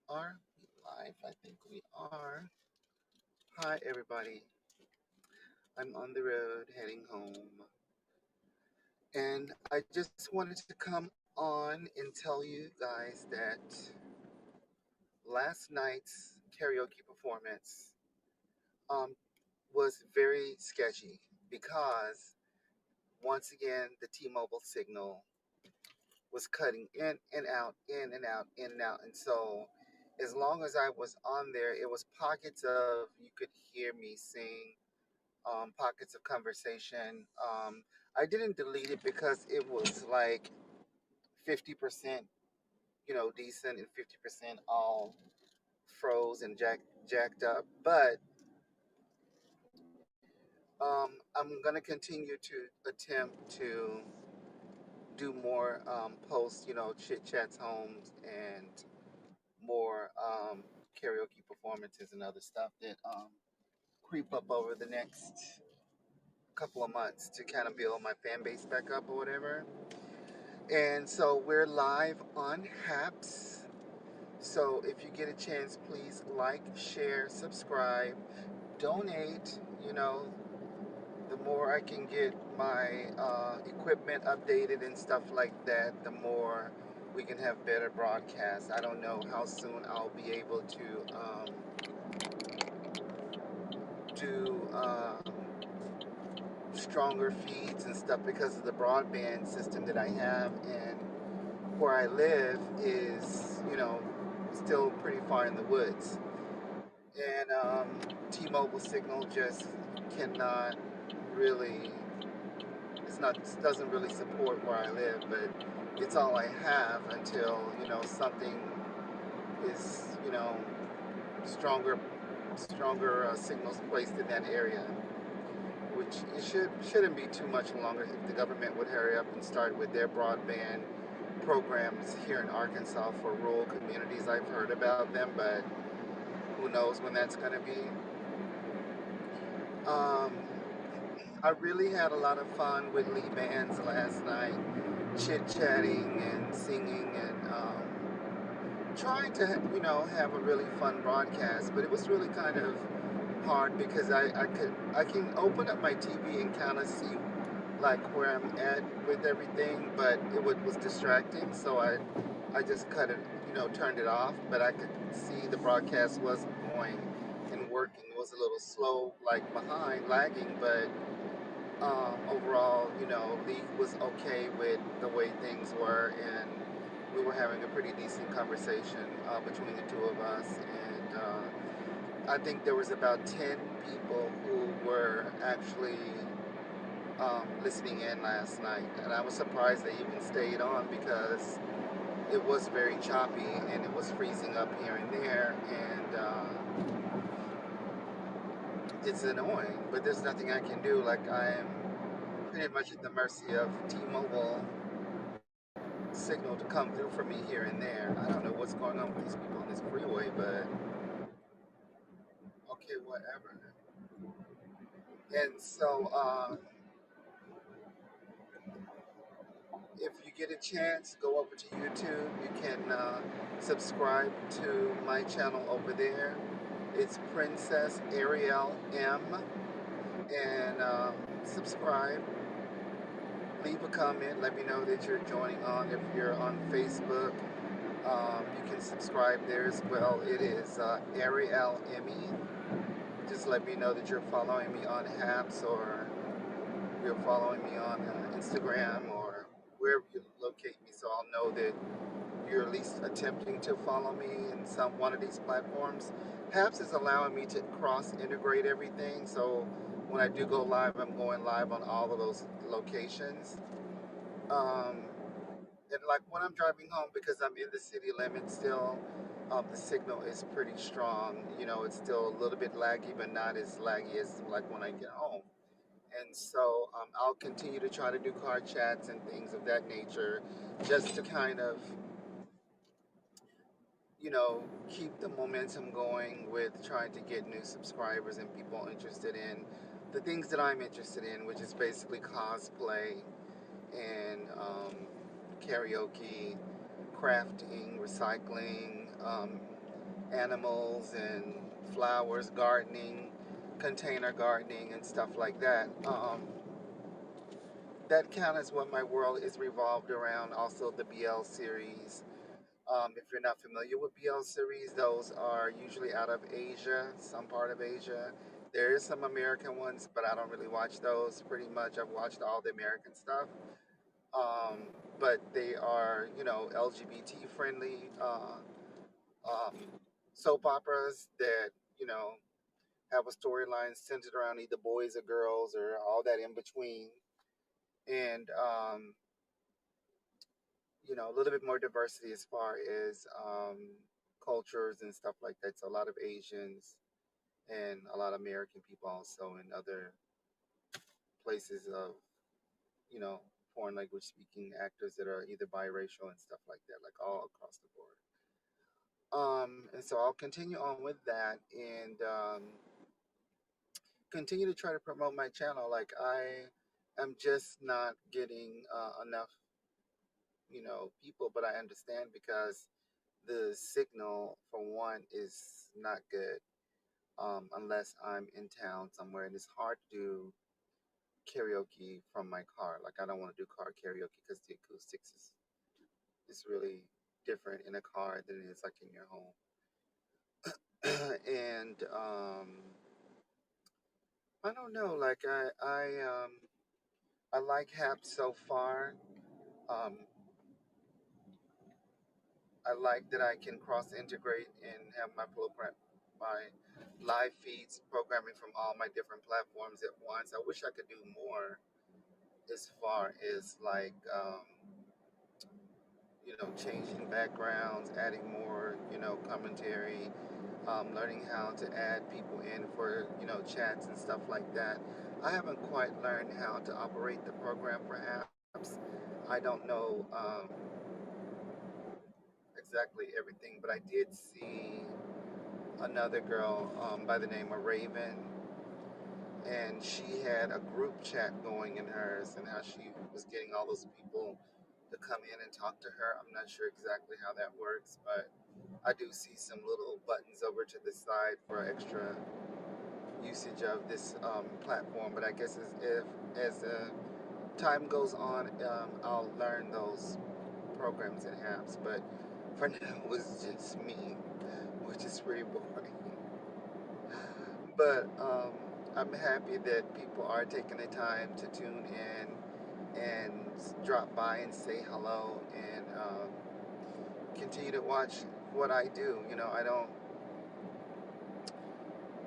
Are we live? I think we are. Hi, everybody. I'm on the road heading home. And I just wanted to come on and tell you guys that last night's karaoke performance um, was very sketchy because once again, the T Mobile signal was cutting in and out, in and out, in and out. And so, as long as I was on there, it was pockets of you could hear me sing, pockets of conversation. I didn't delete it because it was like 50%, decent and 50% all froze and jacked up. But I'm gonna continue to attempt to do more posts, chit chats, homes, and more karaoke performances and other stuff that creep up over the next couple of months to kind of build my fan base back up or whatever. And so we're live on Haps. So if you get a chance, please like, share, subscribe, donate. You know, the more I can get my equipment updated and stuff like that, the more we can have better broadcasts. I don't know how soon I'll be able to do stronger feeds and stuff because of the broadband system that I have, and where I live is, still pretty far in the woods. And T-Mobile signal just cannot really, doesn't really support where I live, but it's all I have until, something is, stronger, stronger signals placed in that area, which it shouldn't be too much longer if the government would hurry up and start with their broadband programs here in Arkansas for rural communities. I've heard about them, but who knows when that's going to be. Um, I really had a lot of fun with Lee Bands last night, chit chatting and singing and trying to, have a really fun broadcast. But it was really kind of hard because I can open up my TV and kind of see like where I'm at with everything, but was distracting, so I just cut it, turned it off. But I could see the broadcast was going and working. It was a little slow, like behind, lagging, but overall, Lee was okay with the way things were, and we were having a pretty decent conversation between the two of us, and I think there was about 10 people who were actually listening in last night, and I was surprised they even stayed on because it was very choppy and it was freezing up here and there, and it's annoying. But there's nothing I can do. Like, I am pretty much at the mercy of T-Mobile signal to come through for me here and there. I don't know what's going on with these people on this freeway, but okay, whatever. And so, if you get a chance, go over to YouTube. You can subscribe to my channel over there. It's Princess Ariel M. And subscribe, leave a comment, let me know that you're joining on. If you're on Facebook, you can subscribe there as well. It is Ariel Emmy. Just let me know that you're following me on Haps, or you're following me on Instagram, or wherever you locate me, so I'll know that you're at least attempting to follow me in some one of these platforms. Haps is allowing me to cross integrate everything, so when I do go live, I'm going live on all of those locations. Um, and like when I'm driving home, because I'm in the city limits still, the signal is pretty strong. It's still a little bit laggy, but not as laggy as like when I get home. And so I'll continue to try to do car chats and things of that nature, just to kind of, keep the momentum going with trying to get new subscribers and people interested in the things that I'm interested in, which is basically cosplay and karaoke, crafting, recycling, animals and flowers, gardening, container gardening, and stuff like that. That kind of is what my world is revolved around. Also, the BL series. If you're not familiar with BL series, those are usually out of Asia, some part of Asia. There is some American ones, but I don't really watch those. Pretty much, I've watched all the American stuff. Um, but they are, LGBT friendly um, soap operas that you know have a storyline centered around either boys or girls or all that in between, and a little bit more diversity as far as cultures and stuff like that. So a lot of Asians and a lot of American people also in other places of, you know, foreign language speaking actors that are either biracial and stuff like that, like all across the board. And so I'll continue on with that and continue to try to promote my channel. Like I am just not getting enough, people, but I understand because the signal for one is not good unless I'm in town somewhere, and it's hard to do karaoke from my car. Like I don't want to do car karaoke because the acoustics is really different in a car than it is like in your home. And I don't know. Like I like Hap so far. Um, I like that I can cross integrate and have my live feeds programming from all my different platforms at once. I wish I could do more as far as like changing backgrounds, adding more commentary, learning how to add people in for chats and stuff like that. I haven't quite learned how to operate the program perhaps. I don't know exactly everything, but I did see another girl by the name of Raven, and she had a group chat going in hers, and how she was getting all those people to come in and talk to her. I'm not sure exactly how that works, but I do see some little buttons over to the side for extra usage of this platform. But I guess as time goes on, I'll learn those programs and apps. But for now, it's just me, which is pretty boring. But I'm happy that people are taking the time to tune in and drop by and say hello and continue to watch what I do. I don't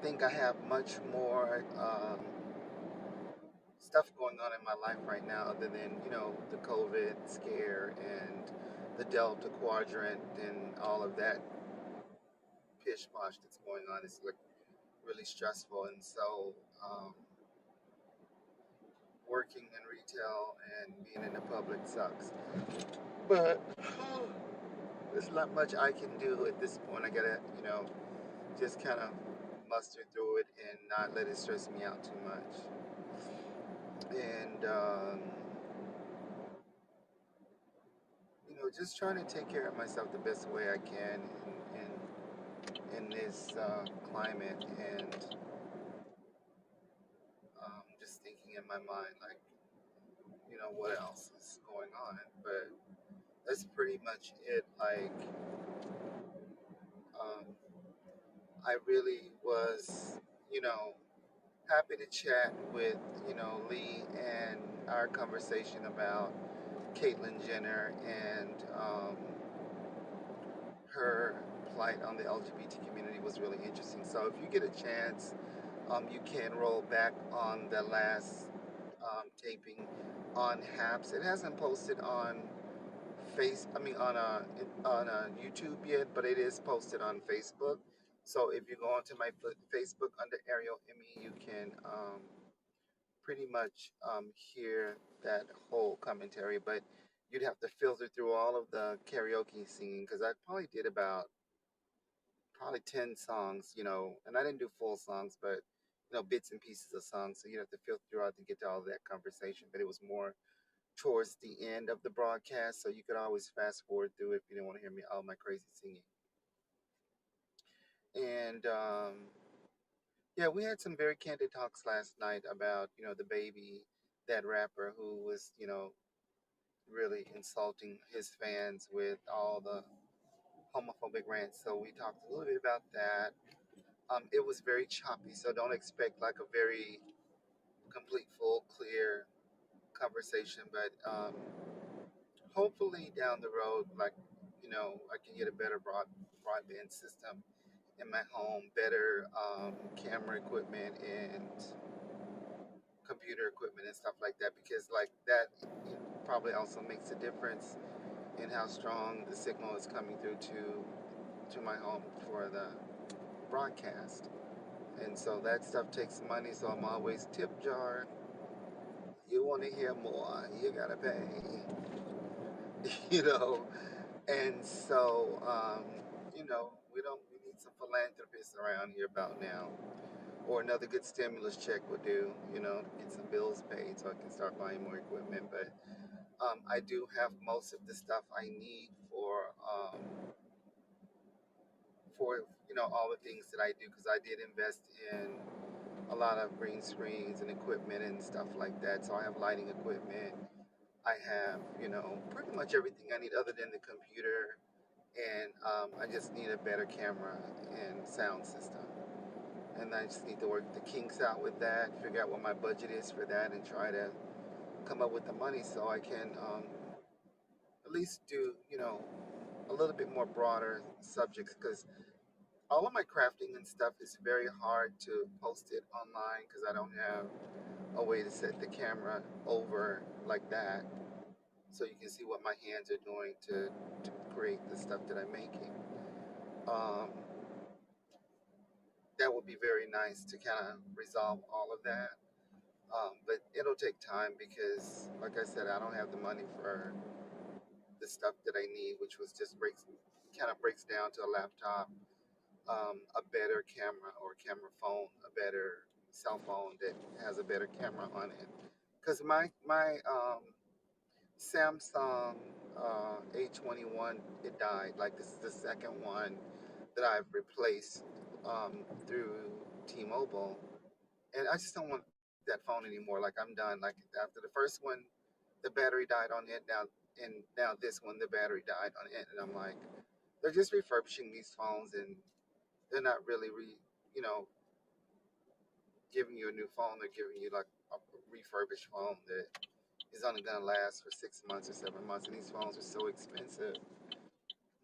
think I have much more stuff going on in my life right now other than, the COVID scare and the Delta quadrant and all of that pish posh that's going on. It's like really stressful. And so, working in retail and being in the public sucks. But there's not much I can do at this point. I gotta, just kind of muster through it and not let it stress me out too much. And, just trying to take care of myself the best way I can in this climate and just thinking in my mind, like, what else is going on. But that's pretty much it. Like, um, I really was, you know, happy to chat with, Lee and our conversation about Caitlyn Jenner and her plight on the LGBT community was really interesting. So if you get a chance, you can roll back on the last taping on Haps. It hasn't posted on on a YouTube yet, but it is posted on Facebook. So if you go onto my Facebook under Ariel Emmy, you can pretty much hear that whole commentary. But you'd have to filter through all of the karaoke singing because I probably did about probably 10 songs, and I didn't do full songs, but bits and pieces of songs. So you have to filter throughout to get to all of that conversation. But it was more towards the end of the broadcast, so you could always fast forward through if you didn't want to hear me all my crazy singing. And yeah, we had some very candid talks last night about, the baby, that rapper who was, really insulting his fans with all the homophobic rants. So we talked a little bit about that. It was very choppy, so don't expect like a very complete, full, clear conversation. But hopefully down the road, like, I can get a better broadband system in my home, better camera equipment and computer equipment and stuff like that, because like that probably also makes a difference in how strong the signal is coming through to my home for the broadcast. And so that stuff takes money, so I'm always tip jar. You want to hear more, you gotta pay. you know. And so, we need some philanthropists around here about now. Or another good stimulus check would do, get some bills paid so I can start buying more equipment. But I do have most of the stuff I need for all the things that I do, because I did invest in a lot of green screens and equipment and stuff like that. So I have lighting equipment. I have, pretty much everything I need other than the computer. And I just need a better camera and sound system. And I just need to work the kinks out with that, figure out what my budget is for that, and try to come up with the money so I can at least do, a little bit more broader subjects, because all of my crafting and stuff is very hard to post it online because I don't have a way to set the camera over like that so you can see what my hands are doing to create the stuff that I'm making. Um, that would be very nice to kind of resolve all of that. But it'll take time because, like I said, I don't have the money for the stuff that I need, which was just breaks down to a laptop, a better camera or camera phone, a better cell phone that has a better camera on it. Because my Samsung A21, it died. Like, this is the second one that I've replaced through T-Mobile, and I just don't want that phone anymore. Like, I'm done. Like, after the first one, the battery died on it. Now this one, the battery died on it, and I'm like, they're just refurbishing these phones, and they're not really you know, giving you a new phone. They're giving you like a refurbished phone that is only gonna last for 6 months or 7 months, and these phones are so expensive.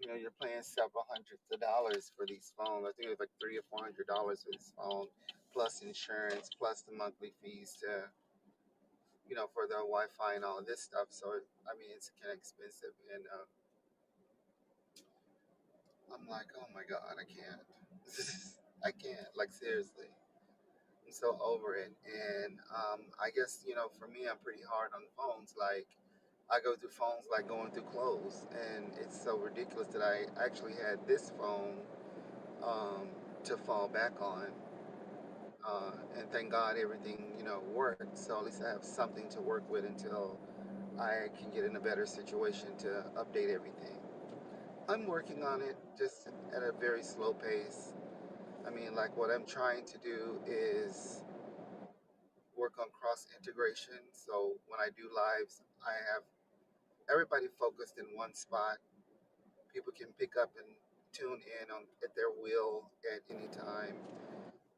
You're paying several hundreds of dollars for these phones. I think it was like $300 or $400 for this phone, plus insurance, plus the monthly fees to, for the Wi-Fi and all of this stuff. So, I mean, it's kind of expensive. And I'm like, oh my God, I can't. I can't, like, seriously. I'm so over it. And I guess, for me, I'm pretty hard on phones. Like, I go through phones like going through clothes. And it's so ridiculous that I actually had this phone um, to fall back on. And thank God everything, worked. So at least I have something to work with until I can get in a better situation to update everything. I'm working on it, just at a very slow pace. I mean, like, what I'm trying to do is work on cross integration. So when I do lives, I have everybody focused in one spot. People can pick up and tune in at their will at any time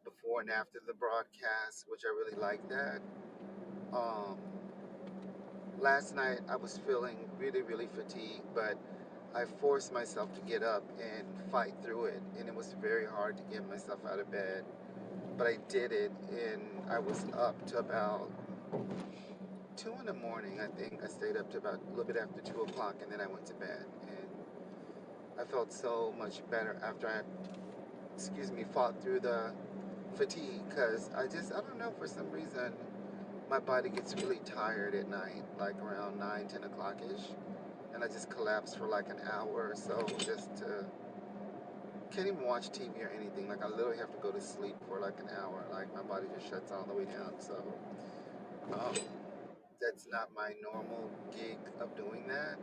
before and after the broadcast, which I really like that. Um, Last night I was feeling really, really fatigued, but I forced myself to get up and fight through it, and it was very hard to get myself out of bed. But I did it, and I was up to about 2 in the morning. I think I stayed up to about a little bit after 2 o'clock, and then I went to bed. And I felt so much better after fought through the fatigue, because I don't know, for some reason my body gets really tired at night, like around 9, 10 o'clock ish, and I just collapse for like an hour or so, just to can't even watch TV or anything. Like, I literally have to go to sleep for like an hour. Like, my body just shuts all the way down. So um, that's not my normal gig of doing that.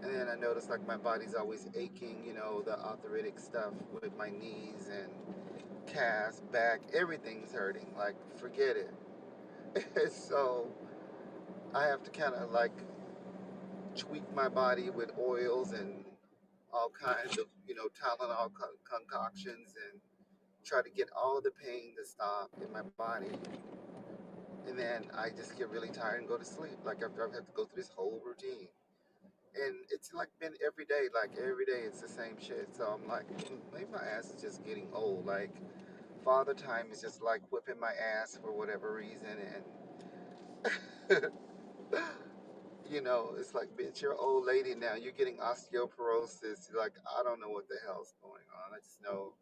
And then I noticed like my body's always aching, you know, the arthritic stuff with my knees and calves, back, everything's hurting. Like, forget it. So I have to kind of like tweak my body with oils and all kinds of, you know, Tylenol concoctions and try to get all of the pain to stop in my body. And then I just get really tired and go to sleep. Like after I've had to go through this whole routine. And it's like been every day it's the same shit. So I'm like, maybe my ass is just getting old. Like father time is just like whipping my ass for whatever reason. And you know, it's like, bitch, you're an old lady now. You're getting osteoporosis. You're like, I don't know what the hell's going on. I just know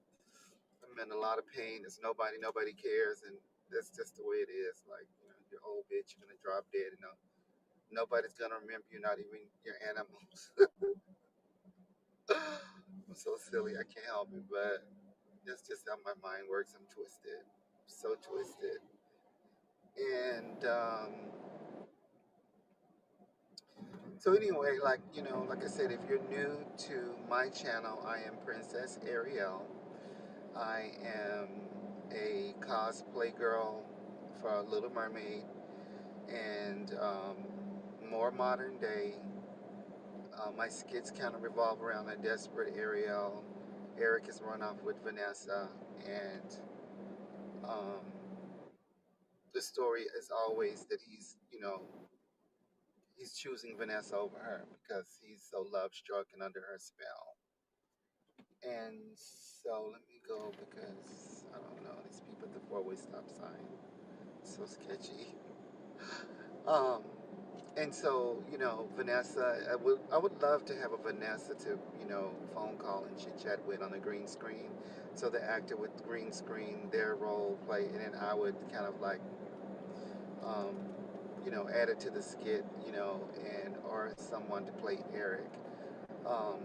I'm in a lot of pain. It's nobody cares, and that's just the way it is. Like, you know, you're old, bitch. You're gonna drop dead, and nobody's gonna remember you, not even your animals. I'm so silly. I can't help it, but that's just how my mind works. I'm twisted, so twisted. And so anyway, like you know, like I said, if you're new to my channel, I am Princess Ariel. I am a cosplay girl for Little Mermaid, and more modern day. My skits kind of revolve around a desperate Ariel. Eric is run off with Vanessa, and um, the story is always that he's, you know, he's choosing Vanessa over her because he's so love struck and under her spell. And so let me go because I don't know these people at the four-way stop sign. So sketchy. Um, and so you know, Vanessa, I would love to have a Vanessa to you know phone call and chit chat with on the green screen. So the actor would green screen their role play, and then I would kind of like um, you know add it to the skit, you know, and or someone to play Eric. Um,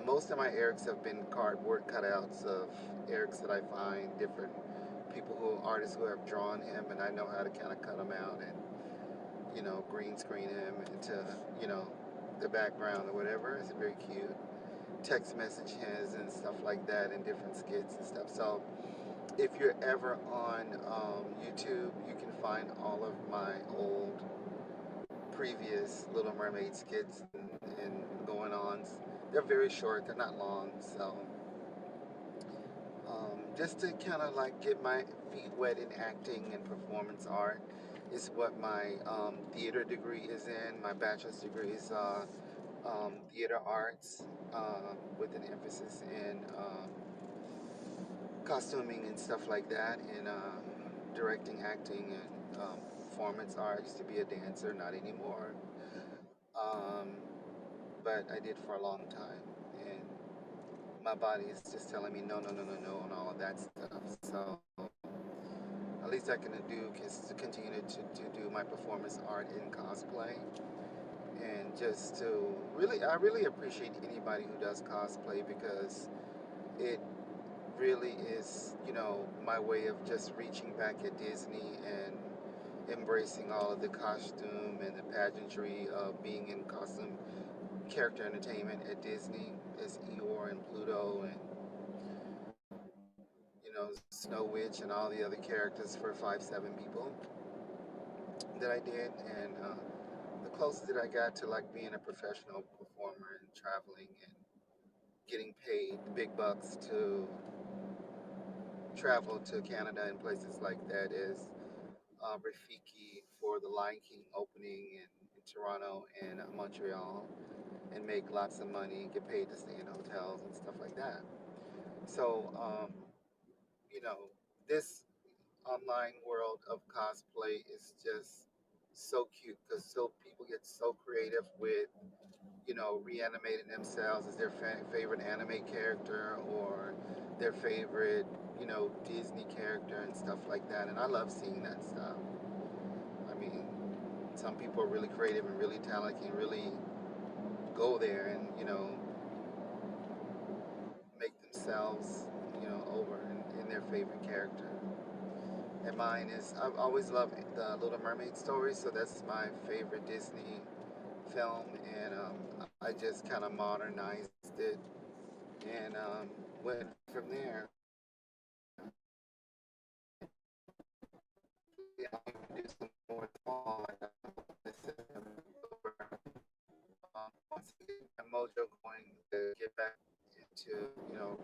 most of my Erics have been cardboard cutouts of Erics that I find different people who artists who have drawn him, and I know how to kind of cut them out and you know green screen him into you know the background or whatever. It's very cute. Text message his and stuff like that in different skits and stuff. So if you're ever on YouTube, you can find all of my old previous Little Mermaid skits and going ons. They're very short, they're not long, so just to kind of like get my feet wet in acting and performance art is what my theater degree is in. My bachelor's degree is theater arts with an emphasis in costuming and stuff like that, and directing, acting, and performance art. I used to be a dancer, not anymore. Um, but I did for a long time, and my body is just telling me no, no, no, no, no, and all of that stuff. So at least I can do is to continue to do my performance art in cosplay, and just to really, I really appreciate anybody who does cosplay because it really is, you know, my way of just reaching back at Disney and embracing all of the costume and the pageantry of being in costume character entertainment at Disney as Eeyore and Pluto and you know Snow Witch and all the other characters for 5'7" people that I did, and the closest that I got to like being a professional performer and traveling and getting paid big bucks to travel to Canada and places like that is Rafiki for the Lion King opening in Toronto and Montreal, and make lots of money, get paid to stay in hotels and stuff like that. So, you know, this online world of cosplay is just so cute because so people get so creative with, you know, reanimating themselves as their favorite anime character or their favorite, you know, Disney character and stuff like that. And I love seeing that stuff. I mean, some people are really creative and really talented and really go there and, you know, make themselves, you know, over in their favorite character. And mine is, I've always loved the Little Mermaid story, so that's my favorite Disney film. And I just kind of modernized it and went from there. Yeah, I'm gonna do some more fall. I got this system once I get my mojo going to get back into, you know,